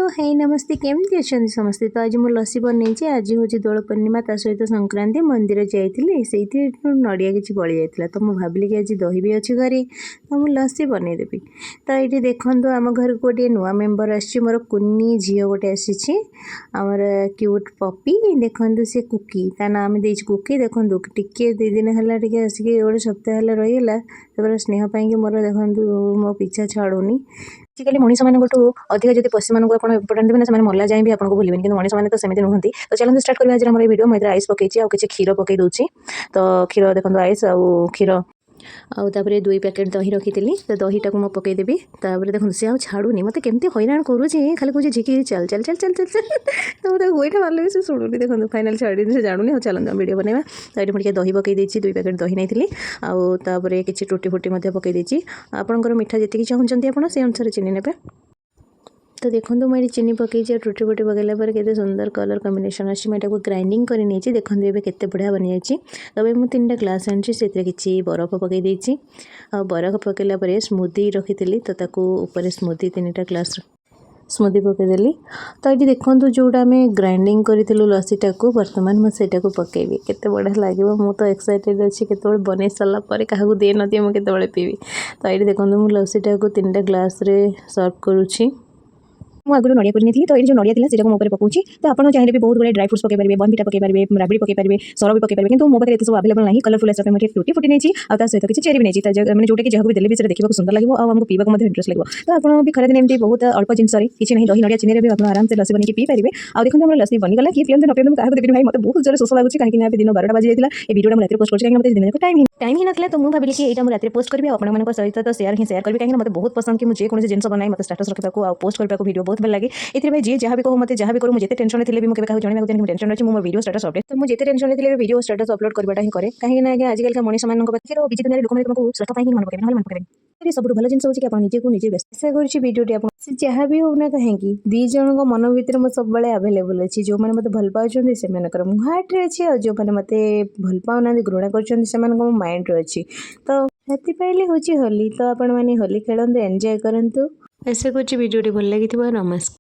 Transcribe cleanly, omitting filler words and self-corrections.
हे नमस्ते केमती अच्छा समस्ते। तो आज मुझे लस्सी बनई आज हूँ दोल पूर्णिमा ता सहित संक्रांति मंदिर जाइली से नड़िया किसी बड़ी जाता तो मुझे भाविली कि आज दही भी अच्छी घरे तो मुझे लस्सी बनईदेवी। तो ये देखो आम घर को गोटे नुआ मेम्बर आसी मोर कुनी झील गोटे आसी आमर क्यूट पपी देखो सी कुकी ता नाम दे कुकी देखो टिके दी दिन है टे आसिक गोटे सप्ताह रहीगला तो स्नेह पाई मोर देखो मो पीछा छाड़ूनी। आजिकल मनीष मानू अधिक जब पशु मानक आप इम्पोर्टेंट देवे ना मरला जाए भी आपको भूलें कि मनीष मैंने तो सेमती नुहति। तो चलते स्टार्ट करें आज आम वीडियो मुझे आइस पकई और किसी क्षीर पकई दूसरी तो क्षीर देखो आइस आउ क्षीर आउे 2 पैकेट दही रखी तो दहीटा को पकईदेवी देखो सी छाड़ूनी मत केमती हैरान करुँचे खाली कहे झिकी चल चल चल चल चल चल तो मतलब गोईठा मारे भी से शुणुनी देखो फाइनाल छाड़ी से जानूनी और चलते वीडियो बनवा। तो ये मुझे दही पकई 2 पैकेट दही नहीं आउे किसी टूटी फुटी पकई आपंकर मिठा जी चाहते आप से अनुसार चीनी ने। तो देखो मुझे चीनी पकई टूटी फुटी पकईला के सुंदर कलर कॉम्बिनेशन अच्छी ग्राइंडिंग कर देखो ये केते बढ़िया बनी जाइए। तब मुझे 3टा ग्लास आनी से किसी बरफ पकई देती आ बरफ पकईला स्मूदी रखी तो ऊपर स्मूदी 3टा ग्लास स्मूदी पकईदेली। तो ये देखो जोटा आम ग्राइंडिंग करूँ लस्सीटा को बर्तमान मुझे पकईबी केते बढ़िया लगे मु तो एक्साइटेड अच्छी के बन सारापर क्या दे नदी मुझे पीबी। तो ये देखो मुझे लस्सीटा को 3टा ग्लास सर्व करुँची। आगुरी नड़िया कर तो ये जो नड़िया थी से पकाऊँ तो आप चाहिए भी बहुत गुड ड्राई फ्रूट्स पकई पारे बनविटा पकई पारे राबड़ी पकई पारे सर भी पकई पारे कि मो पाखे सब अवेलेबल नहीं कलरफुल आसा मुझे टूटी फुटी नहीं और सहित किसी चेरी भी नहीं मैंने जोटा कि जहाँ भी देले भी देखा सुंदर लगे और आमको पीवा इंटरेस्ट लगे। तो आप भी खरा दिन एमती बहुत अल्प जिन किसी नहीं दही नड़िया चीनी भी आप आराम से लस्सी बन पी पारे। आ देखो हमारे लस्सी बनीगला कि पियंते नपियंते क्या देखें भाई मतलब बहुत जोर शोष लगे कहीं दिन 12टा बाजी जाता है। वीडियो मुझे पोस्ट कर दिन टाइम ही ना तो मुझे भाविली कि यहाँ मुझे पोस्ट करी आप सहित तो शेयर करी कहीं मतलब बहुत पसंद कि मुझे जेकोसी जिन बनाई मतलब स्टेटस रखा पोस्ट करने वीडियो बहुत भल लगे। ये जी जहाँ भी कहूँ मत जहाँ भी करूँ मुझे टेंशन थी भी मुझे जनवाक टेंशन अच्छी मो वीडियो स्टेटस अपडेट तो मुझे टेंशन थी वीडियो स्टेटस अपलोड करवाटा ही करे कहीं आजिकल का मनीष मान पाखे विजय दुनिया लोक तुमको श्रेष्ठ पाई मन पकड़े मन पकड़े सब भल जिन हो निजे को निजे व्यस्त कर वीडियो आप जहाँ भी होना कहीं दी जन मन भर मैं सब अवेलेबल अच्छी जो मैंने मत भल पाँच से हार्ट्रे अच्छी और जो मैंने मत भल पाऊना घृणा कर माइंड अच्छी। तो से हूँ होली तो आपण मैंने होली खेलते एंजॉय करूँ। ऐसे कुछ वीडियो भल लगी नमस्कार।